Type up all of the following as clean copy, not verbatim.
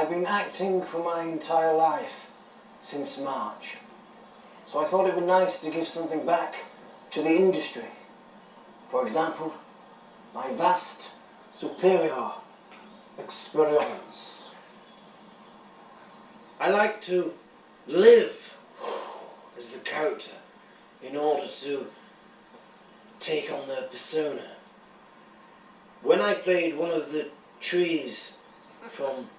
I've been acting for my entire life, since March. So I thought it would be nice to give something back to the industry. For example, my vast, superior experience. I like to live as the character in order to take on their persona. When I played one of the trees from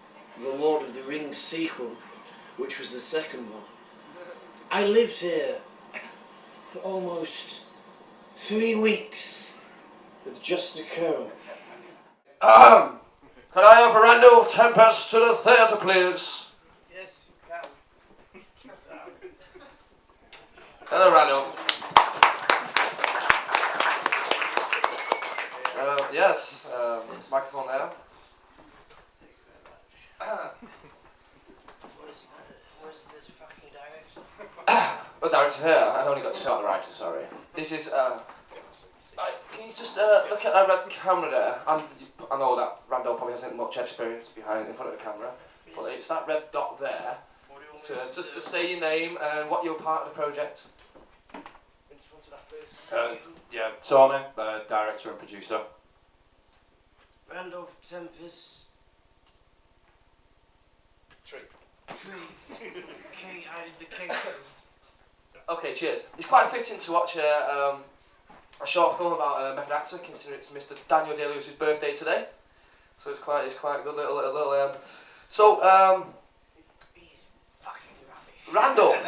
the Lord of the Rings sequel, which was the second one, I lived here for almost 3 weeks with just a comb. Can I have Randolph Tempest to the theatre, please? Yes, you can. Hello, Randolph. Yes, microphone there. Where's the fucking director? The director here. I've only got to start the writer, sorry. This is, can you just look at that red camera there? I know that Randolph probably hasn't much experience behind in front of the camera, but it's that red dot there. Just to say your name and what you're part of the project. In front of that, please. Yeah, Tony, director and producer. Randolph Tempest. Tree. The K. Okay, cheers. It's quite fitting to watch a short film about a method actor, considering it's Mr. Daniel Day-Lewis's birthday today. So it's quite a good little He's fucking rubbish. Randolph.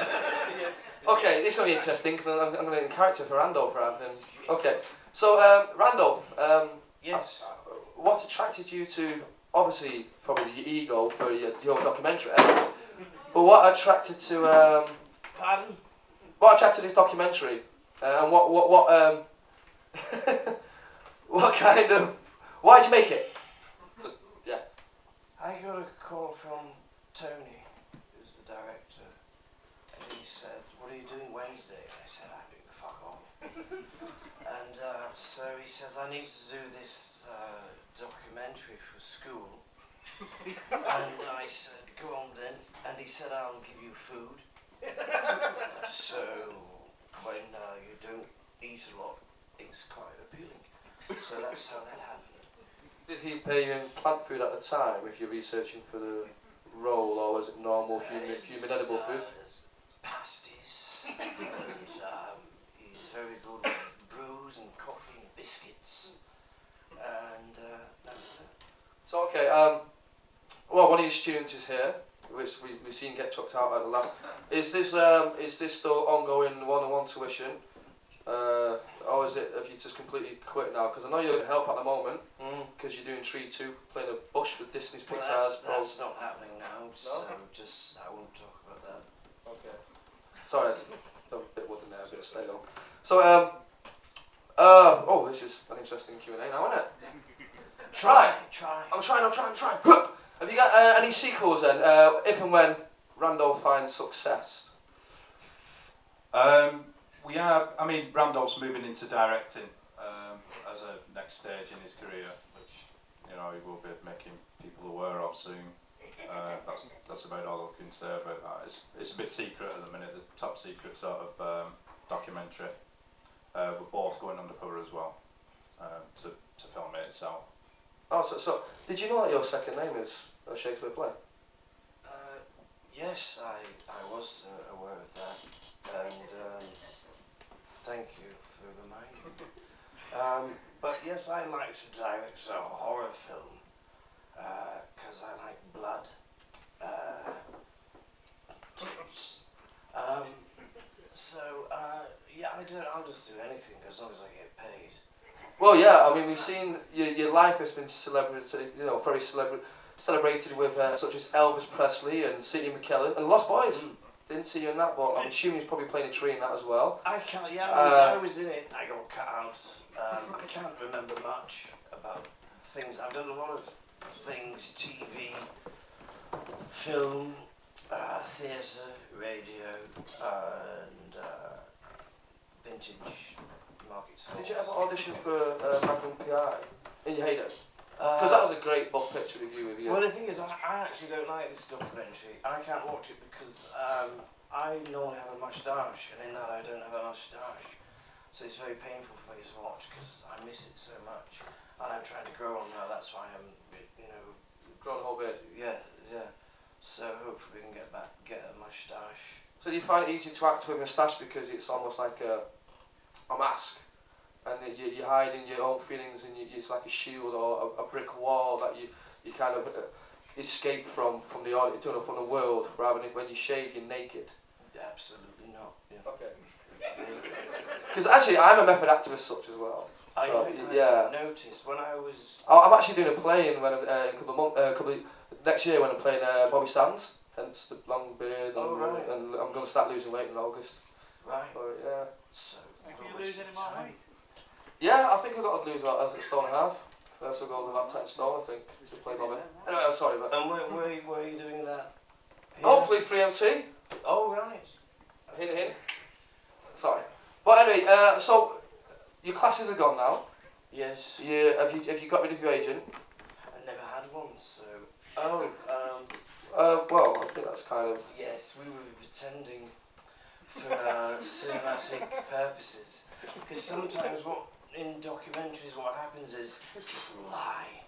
Okay, this is going to be interesting because I'm going to be in character for Randolph rather than. Okay, so Randolph. Yes. What attracted you to, obviously, probably your ego for your documentary, but what attracted to Pardon? what attracted this documentary, and what what kind of, why did you make it? Just, yeah. I got a call from Tony, who's the director, and he said, "What are you doing Wednesday?" And I said, "I'm doing the fuck off." And so he says, "I need to do this documentary for school." And I said, "Go on then." And he said, "I'll give you food." So when you don't eat a lot, it's quite appealing. So that's how that happened. Did he pay you in plant food at the time if you're researching for the role, or was it normal human edible food? Pasties. And he's very good with brews and coffee and biscuits. And that was it. So okay, well, one of your students is here, which we've seen get chucked out at the last. Is this still ongoing one-on-one tuition, or is it? Have you just completely quit now? Because I know you're help at the moment, because you're doing Tree 2, playing a bush with Disney's Pixar's. Well, that's not happening now. So just I won't talk about that. Okay. Sorry, there's a bit wood in there, a bit of stale. So oh, this is an interesting Q&A now, isn't it? Try. I'm trying. Have you got any sequels then, if and when Randolph finds success? We are, I mean, Randolph's moving into directing as a next stage in his career, which, you know, he will be making people aware of soon. That's about all I can say about that. It's a bit secret at the minute, the top secret sort of documentary. We're both going undercover as well to film it itself. Oh, so did you know that your second name is a Shakespeare play? Yes, I was aware of that, and thank you for reminding me. But yes, I like to direct a horror film because I like blood, tits. Yeah, I'll just do anything as long as I get paid. Well, yeah. I mean, we've seen your life has been very celebrated with such as Elvis Presley and Sidney McKellen and Lost Boys. Didn't see you in that, but I'm assuming he's probably playing a tree in that as well. I can't. Yeah, I was in it. I got cut out. I can't remember much about things. I've done a lot of things: TV, film, theatre, radio, and vintage market stalls. Did you ever audition for Magnum PI in your heyday? Because that was a great book picture of you with you. Well, the thing is, I actually don't like this documentary. I can't watch it because I normally have a moustache, and in that I don't have a moustache. So it's very painful for me to watch because I miss it so much. And I'm trying to grow on now, that's why I'm, you know... Grown a whole bit. Yeah, yeah. So hopefully we can get a moustache. So do you find it easy to act with a moustache because it's almost like a mask? And you're hiding your own feelings, and it's like a shield or a brick wall that you kind of escape from the audience, from the world, rather than when you shave, you're naked. Absolutely not. Yeah. Okay. Because actually, I'm a method actor as such as well. I noticed when I was... I'm actually doing a play in a couple of next year when I'm playing Bobby Sands, hence the long beard, and I'm going to start losing weight in August. Right. So, yeah. So, can you lose any more weight? Yeah, I think I've got to lose about a stone and a half. First I'll go about 10 stone, I think, to play Bobby. Anyway, I'm sorry, but... And where are you doing that? Here? Hopefully 3MT. Oh, right. Hint, hint. Sorry. But anyway, so your classes are gone now. Yes. Have you got rid of your agent? I never had one, so... Oh, well, I think that's kind of... yes, we were pretending for cinematic purposes. Because sometimes in documentaries what happens is people lie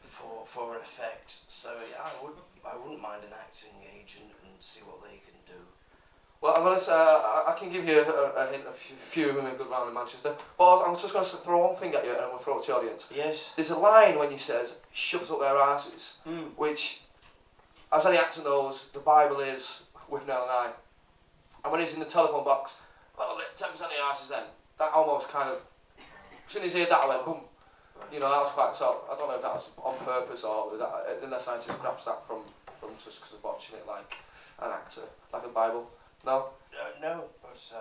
for effect. So I wouldn't mind an acting agent and see what they can do. Well, I'm gonna say, I can give you a hint, a few of them in good round in Manchester. But I'm just going to throw one thing at you and I'm going to throw it to the audience. Yes. There's a line when he says, shoves up their asses, which, as any actor knows, the Bible is with Nell and I. And when he's in the telephone box, well, 10% of the asses then. That almost kind of, as soon as he heard that, I went, boom. You know, that was quite, so I don't know if that was on purpose or that, unless I just grasped that from just because of watching it like an actor, like a Bible. No? No, but...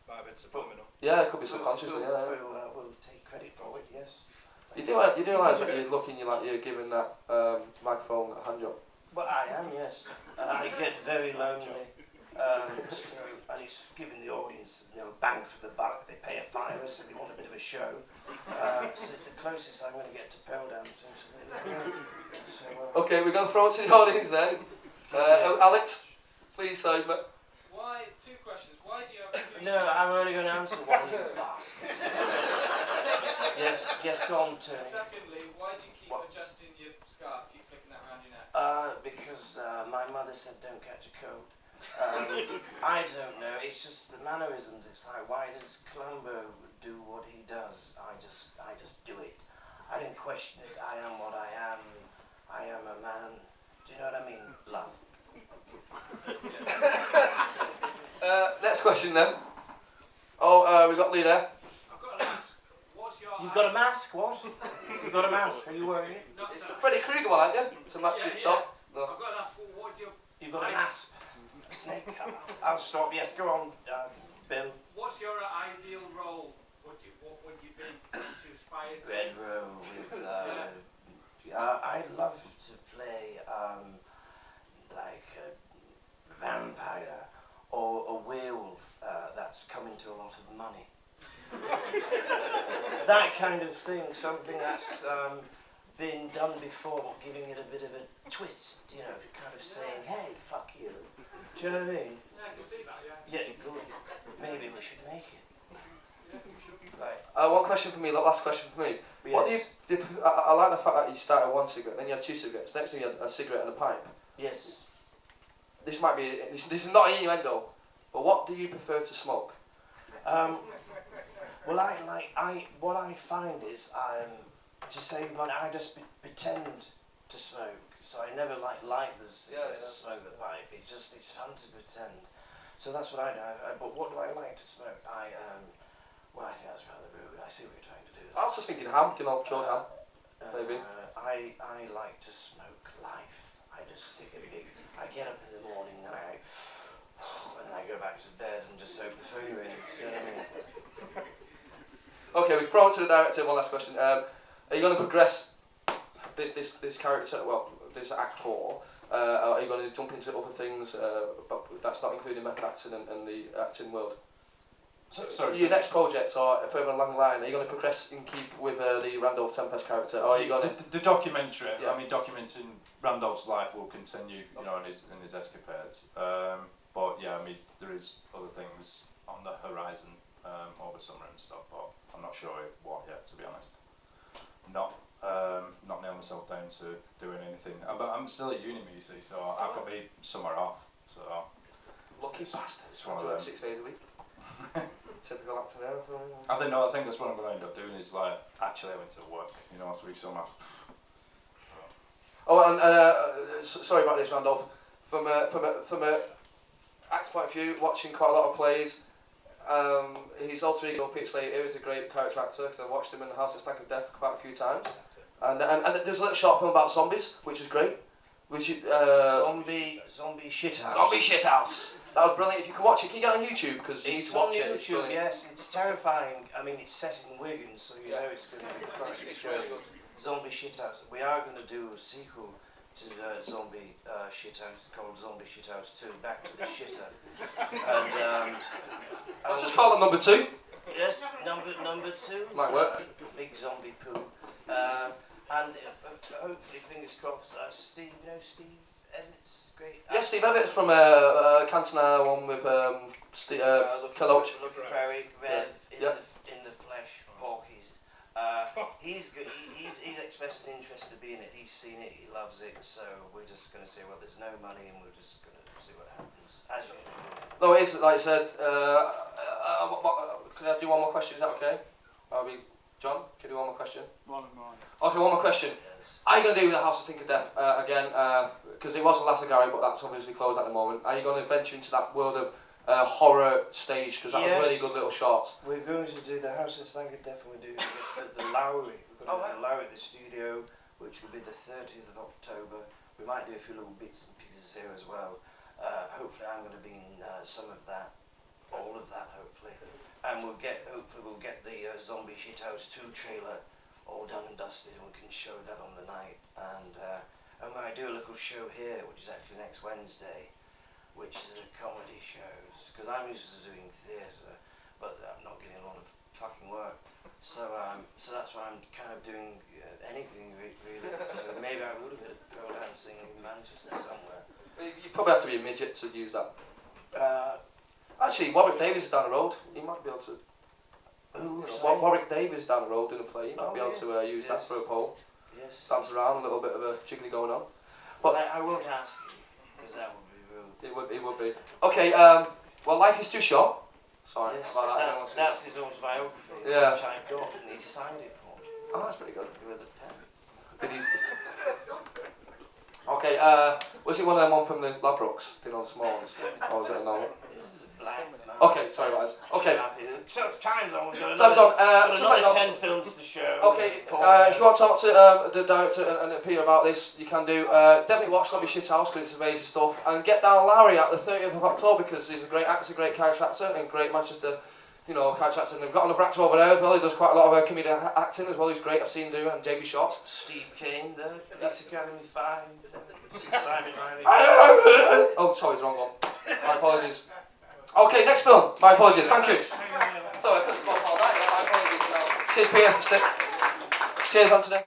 Might have been subliminal. Yeah, it could be subconsciously, yeah. We'll take credit for it, yes. You do realise that you're looking, you're giving that microphone a hand job? Well, I am, yes. I get very lonely. So, and it's giving the audience, bang for the buck. They pay a fiver, so they want a bit of a show. So it's the closest I'm going to get to pole dancing. So, Okay, we're going to throw it to the audience then. Alex, please save me. Why? 2 questions. Why do you have 2 no, I'm only going to answer one, you bastard. Yes, go on, Tony. Secondly, why do you keep adjusting your scarf, keep flicking that around your neck? Because my mother said don't catch a cold. I don't know, it's just the mannerisms. It's like, why does Columbo do what he does? I just do it. I don't question it. I am what I am. I am a man. Do you know what I mean? Love. Next question then. Oh, we got Lee there. I've got to ask, what's your... You've got a mask, what? You've got a mask, are you wearing it? It's a Freddy Krueger one, aren't you? To match your top. No. I've got to ask, what do you... You've got an asp. A snake. I'll stop, yes, go on, Bill. What's your ideal role? What would you be to aspire to? Red Row with, I'd love to play, like a vampire or a werewolf that's come into a lot of money. That kind of thing, something that's been done before, but giving it a bit of a twist, kind of saying, hey, fuck you. Do you know what I mean? Yeah, I can see that, yeah. Yeah, good. Maybe we should make it. Yeah, we should. Right. One question for me, last question for me. Yes. What do you, I like the fact that you started one cigarette, then you had 2 cigarettes, next thing you had a cigarette and a pipe. Yes. This might be, this is not an innuendo, but what do you prefer to smoke? Well, what I find is, to save money, I just pretend to smoke. So I never light the cigarette to smoke the pipe. It's fun to pretend. So that's what I do. But what do I like to smoke? Well, I think that's rather rude. I see what you're trying to do. I was just thinking ham, chilled ham, maybe. I like to smoke life. I just stick a big... I get up in the morning and then I go back to bed and just hope the phone rings. You know what I mean? Okay, we've thrown it to the director. One last question. Are you going to progress this character? Well, this actor. Are you going to jump into other things? But that's not including method acting and the acting world. Your next project or further along the line, are you going to progress and keep with the Randolph Tempest character, or are you going to... The documentary, Yeah. I mean, documenting Randolph's life will continue, you know, in his escapades. But yeah, I mean, there is other things on the horizon over summer and stuff, but I'm not sure what yet, to be honest. Not nailing myself down to doing anything. But I'm still at uni, you see, so I've got my summer off. So Lucky bastard. It's one of Do them. it 6 days a week. Typical actor there. I think that's what I'm going to end up doing is like actually having to work, you know, through summer. Oh, and sorry about this, Randolph. From a actor point of view, watching quite a lot of plays, his alter ego Peter Slater is a great character actor because I watched him in the House of Stank of Death quite a few times. And there's a little short film about zombies, which is great. Which Zombie shithouse. Zombie shithouse. That was brilliant. If you can watch it, can you get it on YouTube? Because you need It's to watch on it. It's YouTube, brilliant. yes. It's terrifying. I mean, it's set in Wigan, so you know it's going to be quite It's really scary. good. Zombie shithouse. We are going to do a sequel to Zombie shithouse called Zombie Shithouse 2, Back to the Shitter. And I'll just call it number 2. yes, number 2. Might work. Big zombie poo. And hopefully, fingers crossed, Steve, you know Steve Evans, great. Yes, Steve Evans from Cantona, one with Keloach. Lucky Prairie, Rev, Yeah. in the flesh, Porky's. He's good. He's expressed an interest to be in it. He's seen it. He loves it. So we're just going to say, well, there's no money, and we're just going to see what happens. As usual. No, it is like I said. Can I do one more question? Is that okay? John, can you do one more question? One of mine. Okay, one more question. Yes. Are you going to do the House of Think of Death again? Because it was a Lasagari, but that's obviously closed at the moment. Are you going to venture into that world of horror stage? Because that was a really good little short. We're going to do the House of Stank of Death, and we're doing the Lowry. We're going to do the Lowry at the studio, which will be the 30th of October. We might do a few little bits and pieces here as well. Hopefully, I'm going to be in some of that, all of that, hopefully. And hopefully we'll get the Zombie Shithouse 2 trailer all done and dusted, and we can show that on the night. And when I do a little show here, which is actually next Wednesday, which is a comedy show, because I'm used to doing theatre, but I'm not getting a lot of fucking work. So that's why I'm kind of doing anything really. So maybe I would have been pole dancing in Manchester somewhere. You probably have to be a midget to use that. Actually, Warwick Davis is down the road. He might be able to. Warwick Davis down the road in a play. He might be able to use that for a pole. Yes. Dance around, a little bit of a jiggly going on. But I won't ask you, because that would be rude. It would be. Okay. Well, life is too short. Sorry Yes, about that. that's his autobiography, Yeah. which I got, and he signed it for me Oh, that's pretty good. with a pen. Did he? Okay. Was it one of them one from the Ladbrokes? You know, the small ones, or was it another? It's black. Man. Okay, sorry guys. Okay. So time's on. We've got Time's on. another Just let you know- 10 films to show. Okay, if you want to talk to the director and Peter about this, you can do. Definitely watch Zombie Shithouse because it's amazing stuff. And get down Larry at the 30th of October because he's a great actor, great character actor, and great Manchester, character actor. And they've got another actor over there as well. He does quite a lot of comedic acting as well. He's great. I've seen him do and JB Shorts. Steve Kane, the Police Academy 5. Simon Riley. Oh, sorry, it's the wrong one. My apologies. Okay, next film. My apologies. Thank you. Sorry, I couldn't stop all that. My apologies. Cheers, Peter. Cheers, Anthony.